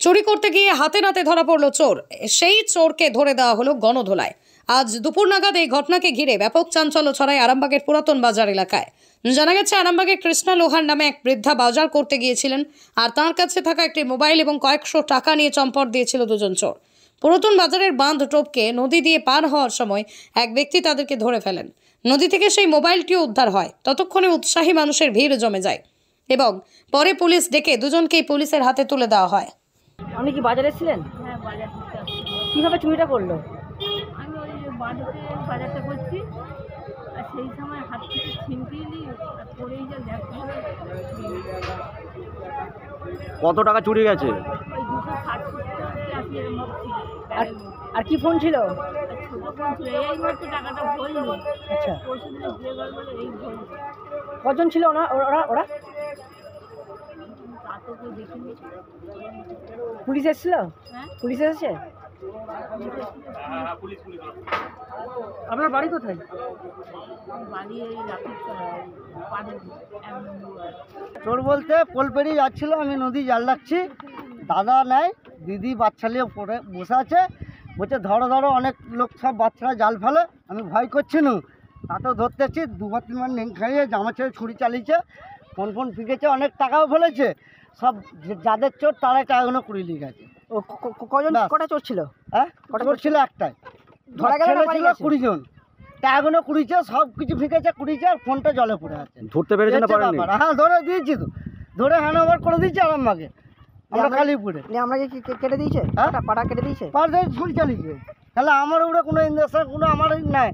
চুরি করতে গিয়ে হাতে নাতে ধরা পড়ল চোর। সেই চোরকে ধরে দেওয়া হলো গণধোলায়। আজ দুপুর নাগাদ এই ঘটনাকে ঘিরে ব্যাপক চাঞ্চল্য ছড়ায় আরামবাগের পুরাতন বাজার এলাকায়। জানা গেছে, আরামবাগের কৃষ্ণা লোহার নামে এক বৃদ্ধা বাজার করতে গিয়েছিলেন, আর তার কাছে থাকা একটি মোবাইল এবং কয়েকশো টাকা নিয়ে চম্পট দিয়েছিল দুজন চোর। পুরাতন বাজারের বাঁধ টপকে নদী দিয়ে পার হওয়ার সময় এক ব্যক্তি তাদেরকে ধরে ফেলেন। নদী থেকে সেই মোবাইলটিও উদ্ধার হয়। ততক্ষণে উৎসাহী মানুষের ভিড় জমে যায় এবং পরে পুলিশ ডেকে দুজনকেই পুলিশের হাতে তুলে দেওয়া হয়। আপনি কি বাজারে ছিলেন? হ্যাঁ, বাজার করতে আসছি। কিভাবে চুরিটা করলো? আমি ওই বাজারে বাজারটা করছি, আর সেই সময় হাত থেকে ছিনকিয়ে নিই, আর পড়েই যা দেখতে হবে। কত টাকা চুরি গেছে? ওই 260-80 এর মতো ছিল ব্যাগের মধ্যে। আর কি ফোন ছিল? আর ছোটো ফোন ছিল, এই মাত্র টাকাটা ভরলো। আচ্ছা, পরশু দিনে দিয়ে গেল বলে এই ভরলো। কজন ছিল ওরা? তা তো কেউ দেখিনি। পুলিশ এসেছিল? হ্যাঁ, পুলিশ এসেছে? আপনার বাড়ি কোথায়? বাড়ি এই লাফির পাড়ে 1 নম্বর। চোর বলতে পোল পেরিয়ে যাচ্ছিল, আমি নদী জাল রাখছি, দাদা নেয়, দিদি বাচ্চা নিয়ে পড়ে বসে আছে, বলছে ধরো ধরো, অনেক লোক সব বাচ্চারা জাল ফেলে, আমি ভয় করছি না, তাতেও ধরতেছি। 2-3 বার নেং খাইয়ে জামা ছেড়ে ছুরি চালিয়েছে, ফোন ফিকেছে, অনেক টাকাও ফেলেছে। সব যাদের চোর তারাই টাকাগুলো কুড়িয়ে নিয়ে গেছে। ও কজন, কটা চোর ছিল? হ্যাঁ, কটা চোর ছিল? একটাই। ধরা গেল না? ছিল 20 জন। টাকাগুলো কুড়িয়েছে, সব কিছু ফিকেছে, কুড়িয়েছে, আর ফোনটা জলে পড়ে আছে। ধরতে পেরেছেন না? পারেননি? হ্যাঁ, ধরে দিয়েছি তো, ধরে হ্যান্ডওভার করে দিয়েছি আরামবাগে, আমরা কালীপুরে। আমরা কি কেটে দিয়েছে? হ্যাঁ, পাটা কেটে দিয়েছে। পার দিয়ে ছুরি চালিয়েছে। তাহলে আমার ওরা কোনো ইন্ডাস্ট্রি কোনো আমার নাই,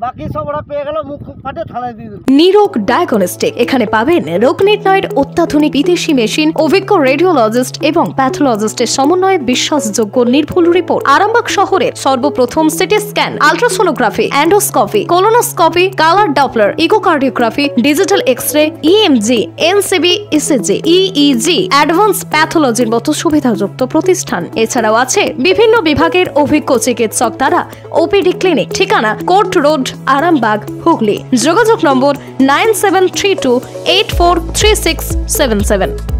বাকি সব ওরা পেয়ে গেল, মুখ ফাটে থানায় দিয়ে দিল। নিরোগ ডায়াগনস্টিক, এখানে পাবেন রোগ নির্ণয়ের অত্যাধুনিক বিদেশি মেশিন, অভিজ্ঞ রেডিওলজিস্ট এবং প্যাথোলজিস্টের সমন্বয়ে বিশ্বাসযোগ্য নির্ভুল রিপোর্ট। আরামবাগ শহরের সর্বপ্রথম CT scan, ultrasonography, endoscopy, colonoscopy, colour doppler, echocardiography, digital X-ray, EMG, NCB, ECG, EEG, advance প্যাথোলজির মতো সুবিধাযুক্ত প্রতিষ্ঠান। এছাড়াও আছে বিভিন্ন বিভাগের অভিজ্ঞ চিকিৎসক দ্বারা ওপিডি ক্লিনিক। ঠিকানা কোর্ট রোড, আরামবাগ, হুগলি। যোগাযোগ নম্বর 9732843677।